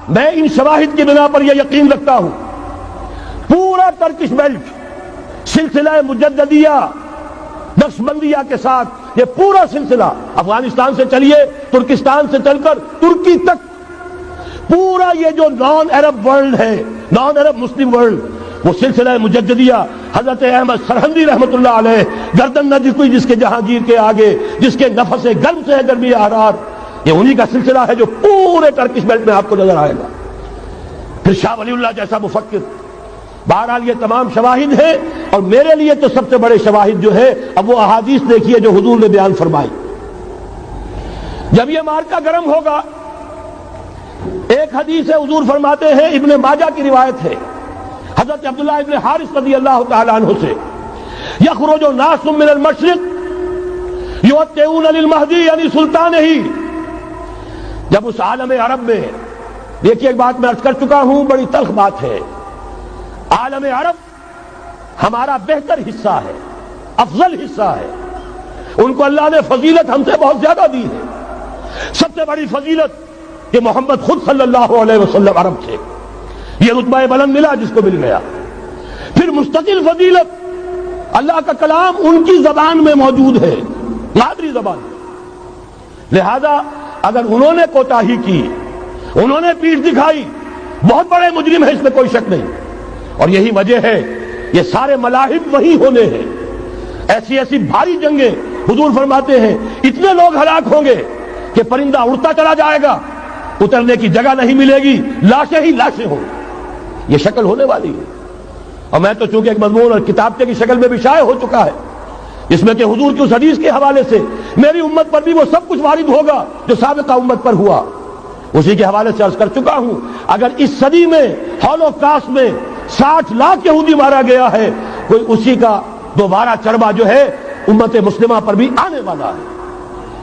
میں ان شواہد کی بنا پر یہ یقین رکھتا ہوں پورا ترکش بیلٹ سلسلہ مجددیہ نقشبندیہ کے ساتھ یہ پورا سلسلہ افغانستان سے چلیے ترکستان سے چل کر ترکی تک پورا یہ جو نان عرب ورلڈ ہے نان عرب مسلم ورلڈ وہ سلسلہ مجددیہ حضرت احمد سرہندی رحمت اللہ علیہ گردن نہ جھکی جس کے جہانگیر کے آگے جس کے نفس گرم سے ہے گرمی احرار یہ انہی کا سلسلہ ہے جو پورے ٹرکش بیلٹ میں آپ کو نظر آئے گا. پھر شاہ ولی اللہ جیسا مفکر. بہرحال یہ تمام شواہد ہیں اور میرے لیے تو سب سے بڑے شواہد جو ہے اب وہ احادیث دیکھیے جو حضور نے بیان فرمائی. جب یہ مارکا گرم ہوگا ایک حدیث ہے حضور فرماتے ہیں ابن ماجہ کی روایت ہے حضرت عبداللہ ابن حارث رضی اللہ تعالی عنہ سے یخرج ناس من المشرق یؤتون للمہدی یعنی سلطان ہی. جب اس عالم عرب میں دیکھیے ایک بات میں عرض کر چکا ہوں بڑی تلخ بات ہے عالم عرب ہمارا بہتر حصہ ہے افضل حصہ ہے ان کو اللہ نے فضیلت ہم سے بہت زیادہ دی ہے. سب سے بڑی فضیلت کہ محمد خود صلی اللہ علیہ وسلم عرب تھے یہ رتبہ بلند ملا جس کو مل گیا. پھر مستقل فضیلت اللہ کا کلام ان کی زبان میں موجود ہے مادری زبان. لہذا اگر انہوں نے کوتاہی کی انہوں نے پیٹھ دکھائی بہت بڑے مجرم ہیں اس میں کوئی شک نہیں. اور یہی وجہ ہے یہ سارے ملاحب وہی ہونے ہیں. ایسی ایسی بھاری جنگیں حضور فرماتے ہیں اتنے لوگ ہلاک ہوں گے کہ پرندہ اڑتا چلا جائے گا اترنے کی جگہ نہیں ملے گی لاشیں ہی لاشیں ہوں گی. یہ شکل ہونے والی ہے. اور میں تو چونکہ ایک مضمون اور کتابچے کی شکل میں بھی شائع ہو چکا ہے اس میں کہ حضور کی اس حدیث کے حوالے سے میری امت پر بھی وہ سب کچھ وارد ہوگا جو سابقہ امت پر ہوا اسی کے حوالے سے عرض کر چکا ہوں. اگر اس صدی میں ہولوکاسٹ میں 60 لاکھ یہودی مارا گیا ہے کوئی اسی کا دوبارہ چربا جو ہے امت مسلمہ پر بھی آنے والا ہے.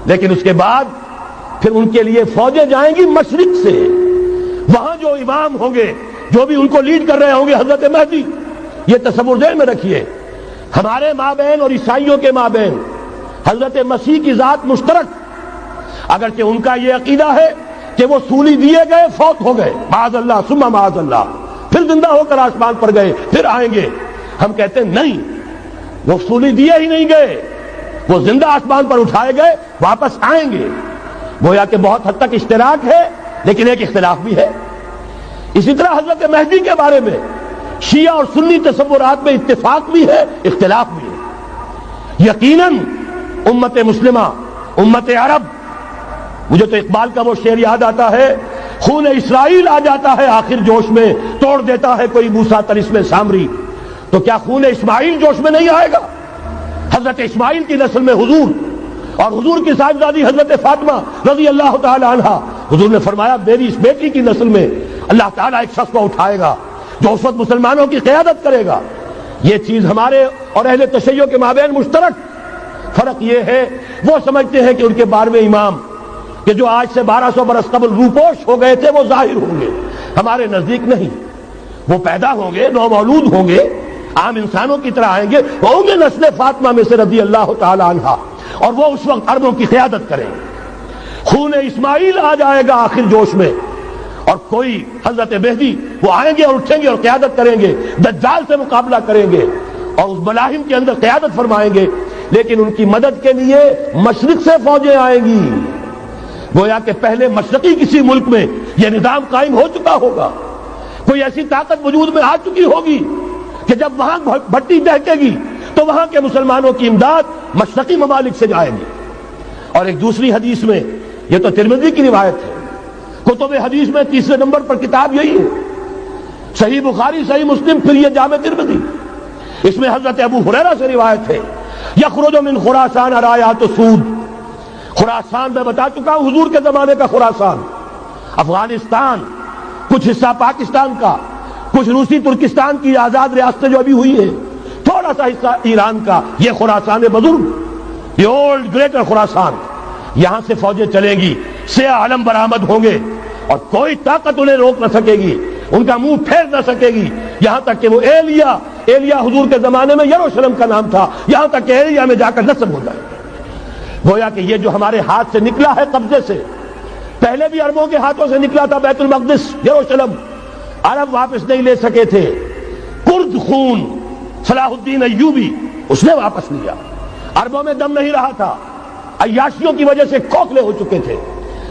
لیکن اس کے بعد پھر ان کے لیے فوجیں جائیں گی مشرق سے. وہاں جو امام ہوں گے جو بھی ان کو لیڈ کر رہے ہوں گے حضرت مہدی. یہ تصور ذہن میں رکھیے ہمارے مابین اور عیسائیوں کے مابین حضرت مسیح کی ذات مشترک اگرچہ ان کا یہ عقیدہ ہے کہ وہ سولی دیے گئے فوت ہو گئے معاذ اللہ ثم معاذ اللہ پھر زندہ ہو کر آسمان پر گئے پھر آئیں گے. ہم کہتے ہیں نہیں وہ سولی دیے ہی نہیں گئے وہ زندہ آسمان پر اٹھائے گئے واپس آئیں گے. گویا کہ بہت حد تک اشتراک ہے لیکن ایک اختلاف بھی ہے. اسی طرح حضرت مہدی کے بارے میں شیعہ اور سنی تصورات میں اتفاق بھی ہے اختلاف بھی ہے. یقیناً امت مسلمہ امت عرب مجھے تو اقبال کا وہ شعر یاد آتا ہے خون اسرائیل آ جاتا ہے آخر جوش میں توڑ دیتا ہے کوئی موسیٰ طلسم سامری. تو کیا خون اسماعیل جوش میں نہیں آئے گا؟ حضرت اسماعیل کی نسل میں حضور اور حضور کی صاحبزادی حضرت فاطمہ رضی اللہ تعالی عنہا. حضور نے فرمایا میری اس بیٹی کی نسل میں اللہ تعالیٰ ایک شخص کو اٹھائے گا جو اس وقت مسلمانوں کی قیادت کرے گا. یہ چیز ہمارے اور اہل تشیع کے مابین مشترک. فرق یہ ہے وہ سمجھتے ہیں کہ ان کے 12ویں امام کہ جو آج سے 1200 برس قبل روپوش ہو گئے تھے وہ ظاہر ہوں گے. ہمارے نزدیک نہیں. وہ پیدا ہوں گے نو مولود ہوں گے عام انسانوں کی طرح آئیں گے ہوں گے نسل فاطمہ میں سے رضی اللہ تعالی عنہا اور وہ اس وقت عربوں کی قیادت کریں گے. خون اسماعیل آ جائے گا آخر جوش میں اور کوئی حضرت مہدی وہ آئیں گے اور اٹھیں گے اور قیادت کریں گے دجال سے مقابلہ کریں گے اور اس ملاحم کے اندر قیادت فرمائیں گے. لیکن ان کی مدد کے لیے مشرق سے فوجیں آئیں گی. گویا کہ پہلے مشرقی کسی ملک میں یہ نظام قائم ہو چکا ہوگا کوئی ایسی طاقت وجود میں آ چکی ہوگی کہ جب وہاں بھٹی دہکے گی تو وہاں کے مسلمانوں کی امداد مشرقی ممالک سے جائے گی. اور ایک دوسری حدیث میں یہ تو ترمذی کی روایت ہے کتب حدیث میں 3 نمبر پر کتاب یہی ہے صحیح بخاری صحیح مسلم پھر یہ جامع ترمذی. اس میں حضرت ابو ہریرہ سے روایت ہے یخرج من خراسان رایات سود. خراسان میں بتا چکا ہوں حضور کے زمانے کا خراسان افغانستان کچھ حصہ پاکستان کا کچھ روسی ترکستان کی آزاد ریاستیں جو ابھی ہوئی ہیں تھوڑا سا حصہ ایران کا یہ خراسان بزرگ یہ اولڈ گریٹر خراسان. یہاں سے فوجیں چلیں گی سیاہ علم برآمد ہوں گے اور کوئی طاقت انہیں روک نہ سکے گی ان کا منہ پھیر نہ سکے گی. یہاں تک کہ وہ ایلیا حضور کے زمانے میں یروشلم کا نام تھا یہاں تک کہ ایلیا میں جا کر نصب ہو جائے. گویا کہ یہ جو ہمارے ہاتھ سے نکلا ہے قبضے سے پہلے بھی عربوں کے ہاتھوں سے نکلا تھا بیت المقدس یروشلم، عرب واپس نہیں لے سکے تھے۔ کرد خون صلاح الدین ایوبی اس نے واپس لیا، عربوں میں دم نہیں رہا تھا، عیاشیوں کی وجہ سے کھوکھلے ہو چکے تھے۔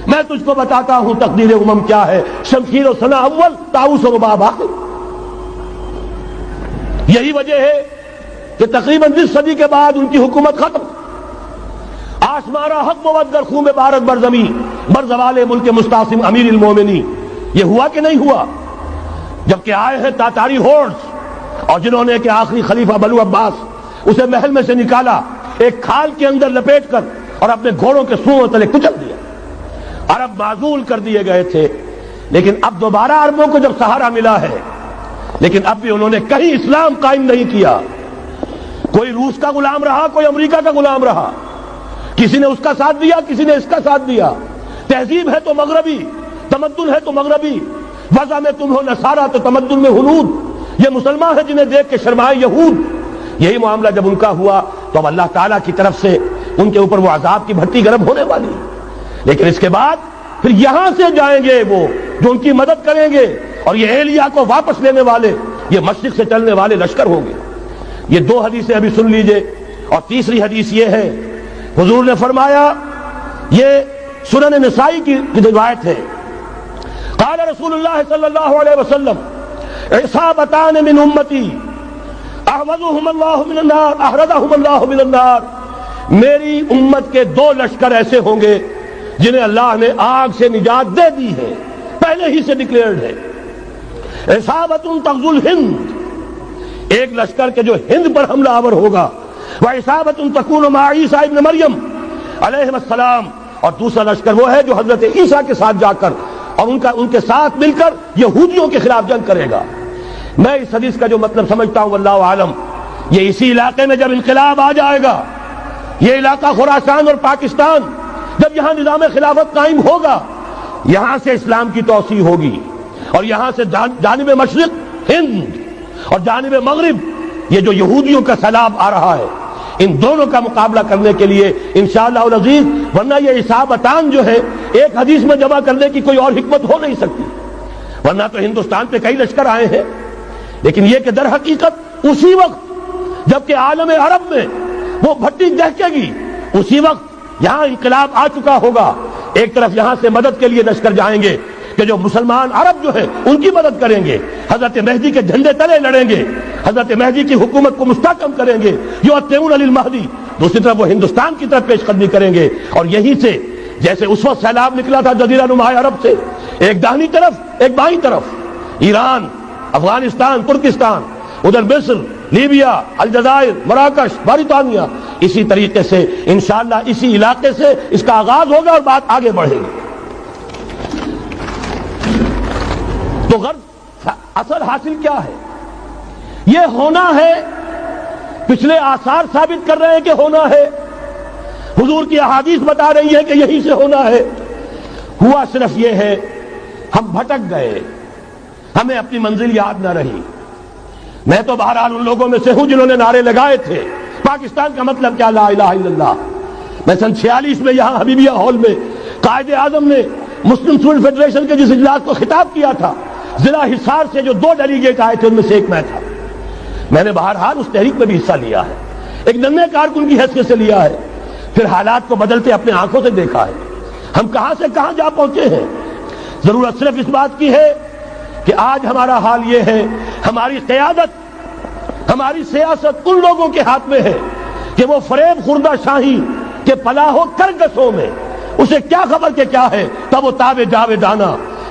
میں تجھ کو بتاتا ہوں تقدیر امم کیا ہے، شمشیر و ثنا اول، طاؤس و رباب آخر۔ یہی وجہ ہے کہ تقریباً 20 صدی کے بعد ان کی حکومت ختم۔ آشمارا حق بود گر خون بارت بر زمین بر زوال ملک مستعصم امیر المومنین۔ یہ ہوا کہ نہیں ہوا؟ جبکہ آئے ہیں تاتاری ہورس، اور جنہوں نے کہ آخری خلیفہ بنو عباس اسے محل میں سے نکالا، ایک کھال کے اندر لپیٹ کر اور اپنے گھوڑوں کے سوؤں تلے کچل دیا۔ عرب معزول کر دیے گئے تھے، لیکن اب دوبارہ عربوں کو جب سہارا ملا ہے، لیکن اب بھی انہوں نے کہیں اسلام قائم نہیں کیا۔ کوئی روس کا غلام رہا، کوئی امریکہ کا غلام رہا، کسی نے اس کا ساتھ دیا، کسی نے اس کا ساتھ دیا۔ تہذیب ہے تو مغربی، تمدن ہے تو مغربی، وضع میں تم ہو نصارہ تو تمدن میں ہنود۔ یہ مسلمان ہیں جنہیں دیکھ کے شرمائے یہود۔ یہی معاملہ جب ان کا ہوا تو اب اللہ تعالیٰ کی طرف سے ان کے اوپر وہ عذاب کی بھٹی گرم ہونے والی۔ لیکن اس کے بعد پھر یہاں سے جائیں گے وہ جو ان کی مدد کریں گے، اور یہ ایلیا کو واپس لینے والے، یہ مشرق سے چلنے والے لشکر ہوں گے۔ یہ 2 حدیثیں ابھی سن لیجئے، اور تیسری حدیث یہ ہے، حضور نے فرمایا، یہ سنن نسائی کی روایت ہے، قال رسول اللہ صلی اللہ علیہ وسلم عصابتان من امتی احوذهم اللہ من النار احرزهم اللہ من النار۔ میری امت کے 2 لشکر ایسے ہوں گے جنہیں اللہ نے آگ سے نجات دے دی ہے، پہلے ہی سے ڈکلیئرڈ ہے۔ عصابت تغزو الہند، ایک لشکر کے جو ہند پر حملہ آور ہوگا، وعصابت تکون مع عیسیٰ ابن مریم علیہ السلام، اور دوسرا لشکر وہ ہے جو حضرت عیسیٰ کے ساتھ جا کر اور ان کے ساتھ مل کر یہودیوں کے خلاف جنگ کرے گا۔ میں اس حدیث کا جو مطلب سمجھتا ہوں واللہ عالم، یہ اسی علاقے میں جب انقلاب آ جائے گا، یہ علاقہ خراسان اور پاکستان، جب یہاں نظام خلافت قائم ہوگا، یہاں سے اسلام کی توسیع ہوگی، اور یہاں سے جانب مشرق ہند اور جانب مغرب یہ جو یہودیوں کا سیلاب آ رہا ہے، ان دونوں کا مقابلہ کرنے کے لیے انشاءاللہ العزیز، ورنہ یہ عصابتان جو ہے ایک حدیث میں جمع کرنے کی کوئی اور حکمت ہو نہیں سکتی، ورنہ تو ہندوستان پہ کئی لشکر آئے ہیں، لیکن یہ کہ در حقیقت اسی وقت جبکہ عالم عرب میں وہ بھٹی دہکے گی، اسی وقت یہاں انقلاب آ چکا ہوگا۔ ایک طرف یہاں سے مدد کے لیے لشکر جائیں گے کہ جو مسلمان عرب جو ہے ان کی مدد کریں گے، حضرت مہدی کے جھنڈے تلے لڑیں گے، حضرت مہدی کی حکومت کو مستحکم کریں گے، یؤتون للمہدی۔ دوسری طرف وہ ہندوستان کی طرف پیش قدمی کریں گے، اور یہیں سے جیسے اس وقت سیلاب نکلا تھا جزیرہ نما عرب سے، ایک داہنی طرف ایک بائیں طرف، ایران، افغانستان، ترکستان، ادھر مصر، لیبیا، الجزائر، مراکش، برطانیہ، اسی طریقے سے انشاءاللہ اسی علاقے سے اس کا آغاز ہوگا اور بات آگے بڑھے گی۔ تو غرض اصل حاصل کیا ہے؟ یہ ہونا ہے، پچھلے آثار ثابت کر رہے ہیں کہ ہونا ہے، حضور کی احادیث بتا رہی ہے کہ یہی سے ہونا ہے۔ ہوا صرف یہ ہے ہم بھٹک گئے، ہمیں اپنی منزل یاد نہ رہی۔ میں تو بہرحال ان لوگوں میں سے ہوں جنہوں نے نعرے لگائے تھے پاکستان کا مطلب کیا، لا الہ الا اللہ۔ میں سن 46 میں یہاں حبیبیہ ہال میں قائد اعظم نے مسلم اسٹوڈنٹ فیڈریشن کے جس اجلاس کو خطاب کیا تھا، ضلع حصار سے جو 2 ڈیلیگیٹ آئے تھے ان میں سے ایک میں تھا۔ میں نے بہرحال اس تحریک میں بھی حصہ لیا ہے، ایک ننھے کارکن کی حیثیت سے لیا ہے، پھر حالات کو بدلتے اپنے آنکھوں سے دیکھا ہے، ہم کہاں سے کہاں جا پہنچے ہیں۔ ضرورت صرف اس بات کی ہے کہ آج ہمارا حال یہ ہے، ہماری قیادت، ہماری سیاست ان لوگوں کے ہاتھ میں ہے کہ وہ فریب خوردہ شاہی کے پلاح و کرگسوں میں اسے کیا خبر کہ کیا ہے، تب وہ تابع جاویدانہ،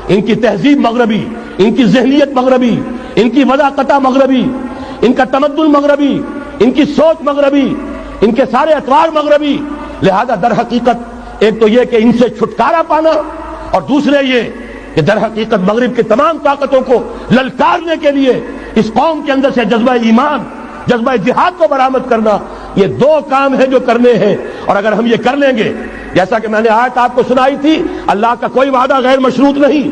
ان کی تہذیب مغربی، ان کی ذہنیت مغربی، ان کی وضاقتہ مغربی، ان کا تمدن مغربی، ان کی سوچ مغربی، ان کے سارے اطوار مغربی۔ لہذا در حقیقت ایک تو یہ کہ ان سے چھٹکارا پانا، اور دوسرے یہ کہ در حقیقت مغرب کی تمام طاقتوں کو للکارنے کے لیے اس قوم کے اندر سے جذبہ ایمان، جذبہ جہاد کو برآمد کرنا، یہ 2 کام ہیں جو کرنے ہیں۔ اور اگر ہم یہ کر لیں گے، جیسا کہ میں نے آیت آپ کو سنائی تھی، اللہ کا کوئی وعدہ غیر مشروط نہیں،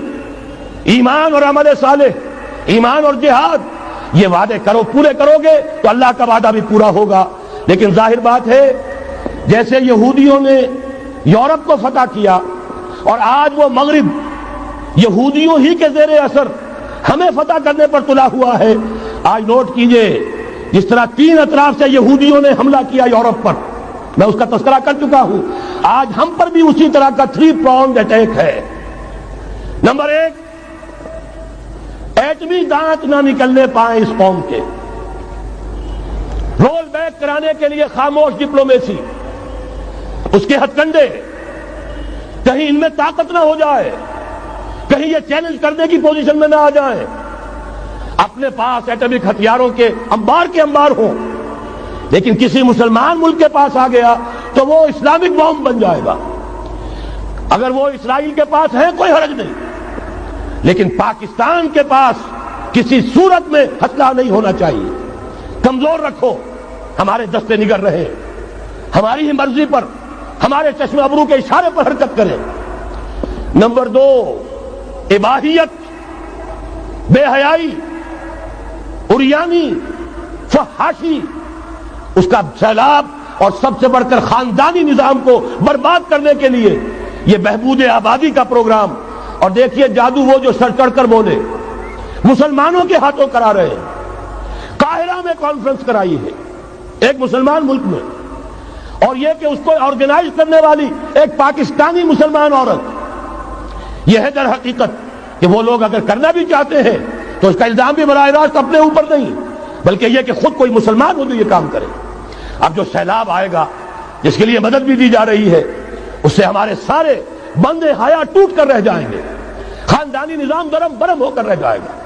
ایمان اور عمل صالح، ایمان اور جہاد، یہ وعدے پورے کرو گے تو اللہ کا وعدہ بھی پورا ہوگا۔ لیکن ظاہر بات ہے جیسے یہودیوں نے یورپ کو فتح کیا اور آج وہ مغرب یہودیوں ہی کے زیر اثر ہمیں فتح کرنے پر تلا ہوا ہے۔ آج نوٹ کیجئے، جس طرح 3 اطراف سے یہودیوں نے حملہ کیا یورپ پر، میں اس کا تذکرہ کر چکا ہوں، آج ہم پر بھی اسی طرح کا 3 pronged اٹیک ہے۔ نمبر 1، ایٹمی دانت نہ نکلنے پائیں اس قوم کے، رول بیک کرانے کے لیے خاموش ڈپلومیسی، اس کے ہتھ کنڈے، کہیں ان میں طاقت نہ ہو جائے، کہیں یہ چیلنج کرنے کی پوزیشن میں نہ آ جائیں، اپنے پاس ایٹمک ہتھیاروں کے انبار ہوں، لیکن کسی مسلمان ملک کے پاس آ گیا تو وہ اسلامک بام بن جائے گا۔ اگر وہ اسرائیل کے پاس ہے کوئی حرج نہیں، لیکن پاکستان کے پاس کسی صورت میں ہتھیار نہیں ہونا چاہیے۔ کمزور رکھو، ہمارے دستے نگر رہے، ہماری ہی مرضی پر، ہمارے چشم ابرو کے اشارے پر حرکت کریں۔ نمبر 2، اباحیت، بے حیائی، عریانی، فحاشی، اس کا سیلاب، اور سب سے بڑھ کر خاندانی نظام کو برباد کرنے کے لیے یہ بہبود آبادی کا پروگرام۔ اور دیکھیے جادو وہ جو سر چڑھ کر بولے، مسلمانوں کے ہاتھوں کرا رہے ہیں۔ قاہرہ میں کانفرنس کرائی ہے ایک مسلمان ملک میں، اور یہ کہ اس کو آرگنائز کرنے والی ایک پاکستانی مسلمان عورت۔ یہ ہے در حقیقت کہ وہ لوگ اگر کرنا بھی چاہتے ہیں تو اس کا الزام بھی براہ راست اپنے اوپر نہیں، بلکہ یہ کہ خود کوئی مسلمان ہو جو یہ کام کرے۔ اب جو سیلاب آئے گا، جس کے لیے مدد بھی دی جا رہی ہے، اس سے ہمارے سارے بندے حیا ٹوٹ کر رہ جائیں گے، خاندانی نظام درم برم ہو کر رہ جائے گا۔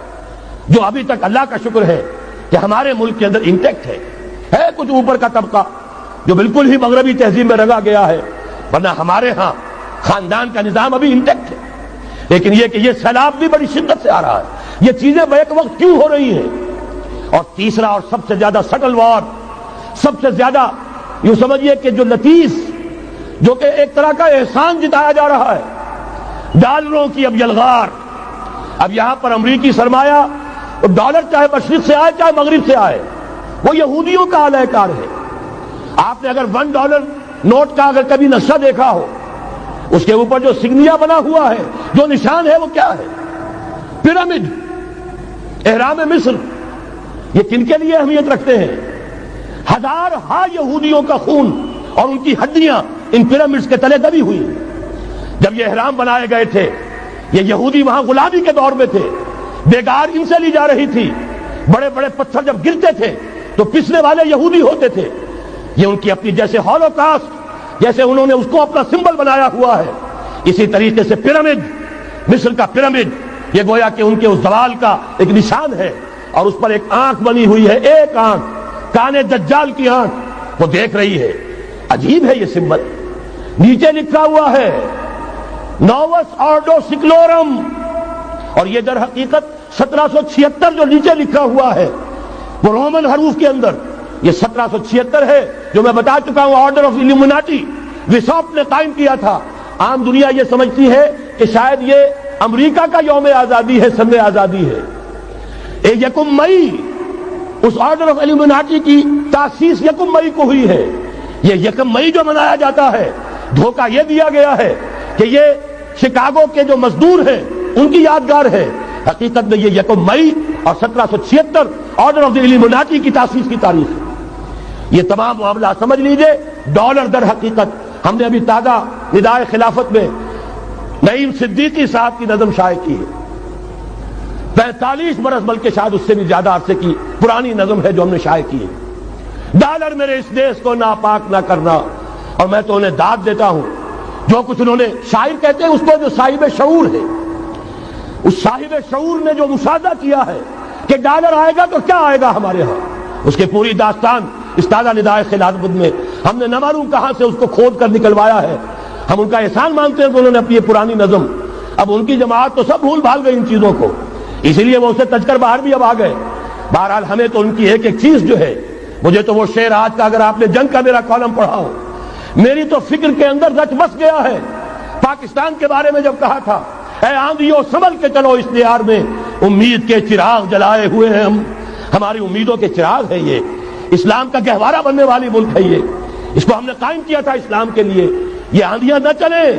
جو ابھی تک اللہ کا شکر ہے کہ ہمارے ملک کے اندر انٹیکٹ ہے کچھ اوپر کا طبقہ جو بالکل ہی مغربی تہذیب میں رگا گیا ہے، ورنہ ہمارے ہاں خاندان کا نظام ابھی انٹیکٹ ہے۔ لیکن یہ کہ یہ سیلاب بھی بڑی شدت سے آ رہا ہے، یہ چیزیں بیک وقت کیوں ہو رہی ہیں؟ اور تیسرا اور سب سے زیادہ سٹل وار، سب سے زیادہ یوں سمجھیے کہ جو لطیف، جو کہ ایک طرح کا احسان جتایا جا رہا ہے، ڈالروں کی اب یلغار۔ اب یہاں پر امریکی سرمایہ، ڈالر چاہے مشرق سے آئے چاہے مغرب سے آئے، وہ یہودیوں کا اعلی کار ہے۔ آپ نے اگر $1 نوٹ کا اگر کبھی نقشہ دیکھا ہو، اس کے اوپر جو سگنیا بنا ہوا ہے، جو نشان ہے، وہ کیا ہے؟ پیرامڈ، احرام مصر۔ یہ کن کے لیے اہمیت رکھتے ہیں؟ ہزارہا یہودیوں کا خون اور ان کی ہڈیاں ان پیرامڈز کے تلے دبی ہوئی۔ جب یہ احرام بنائے گئے تھے، یہ یہودی وہاں غلامی کے دور میں تھے، بیگار ان سے لی جا رہی تھی، بڑے بڑے پتھر جب گرتے تھے تو پسنے والے یہودی ہوتے تھے۔ یہ ان کی اپنی جیسے ہولوکاسٹ، جیسے انہوں نے اس کو اپنا سمبل بنایا ہوا ہے، اسی طریقے سے پیرامڈ، مصر کا پیرامڈ، یہ گویا کہ ان کے اس زوال کا ایک نشان ہے۔ اور اس پر ایک آنکھ بنی ہوئی ہے، ایک آنکھ، کان دجال کی آنکھ، وہ دیکھ رہی ہے۔ عجیب ہے یہ سمبل۔ نیچے لکھا ہوا ہے نووس آرڈو سکلورم، اور یہ در حقیقت 1776 جو نیچے لکھا ہوا ہے وہ رومن حروف کے اندر، یہ 1776 ہے جو میں بتا چکا ہوں، آرڈر آف ایلومیناٹی وساپ نے قائم کیا تھا۔ عام دنیا یہ سمجھتی ہے کہ شاید یہ امریکہ کا یوم آزادی ہے، سن آزادی ہے۔ 1 مئی اس آرڈر آف ایلومیناٹی کی تاسیس 1 مئی کو ہوئی ہے۔ یہ 1 مئی جو منایا جاتا ہے، دھوکہ یہ دیا گیا ہے کہ یہ شکاگو کے جو مزدور ہیں ان کی یادگار ہے۔ حقیقت میں یہ 1 مئی اور 1776 آرڈر آف دی ایلومیناٹی کی تاسیس کی تاریخ ہے۔ یہ تمام معاملہ سمجھ لیجئے۔ ڈالر در حقیقت ہم نے ابھی تازہ ندائے خلافت میں نعیم صدیقی صاحب کی نظم شائع کی ہے، 45 برس بلکہ شاید اس سے بھی زیادہ عرصے کی پرانی نظم ہے جو ہم نے شائع کی ہے۔ ڈالر میرے اس دیش کو ناپاک نہ کرنا، اور میں تو انہیں داد دیتا ہوں۔ جو کچھ انہوں نے، شاعر کہتے ہیں اس کو جو صاحب شعور ہے، اس صاحب شعور نے جو مشاہدہ کیا ہے کہ ڈالر آئے گا تو کیا آئے گا ہمارے ہاں، اس کے پوری داستان اس تازہ ندائے خلافت میں ہم نے نہ معلوم کہاں سے اس کو کھود کر نکلوایا ہے۔ ہم ان کا احسان مانتے ہیں کہ انہوں نے اپنی یہ پرانی نظم، اب ان کی جماعت تو سب بھول بھال گئی ان چیزوں کو، اسی لیے وہ اسے تج کر باہر بھی اب آ گئے۔ بہرحال ہمیں تو ان کی ایک ایک چیز جو ہے، مجھے تو وہ شعر آج کا اگر آپ نے جنگ کا میرا کالم پڑھا ہو، میری تو فکر کے اندر رچ بس گیا ہے۔ پاکستان کے بارے میں جب کہا تھا، اے آندھیوں سنبھل کے چلو اس دیار میں، امید کے چراغ جلائے ہوئے ہیں ہم، ہماری امیدوں کے چراغ ہے یہ، اسلام کا گہوارہ بننے والی ملک ہے یہ، اس کو ہم نے قائم کیا تھا اسلام کے لیے۔ یہ آندھیاں نہ چلیں،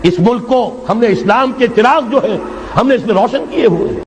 اس ملک کو ہم نے اسلام کے چراغ جو ہے ہم نے اس میں روشن کیے ہوئے ہیں۔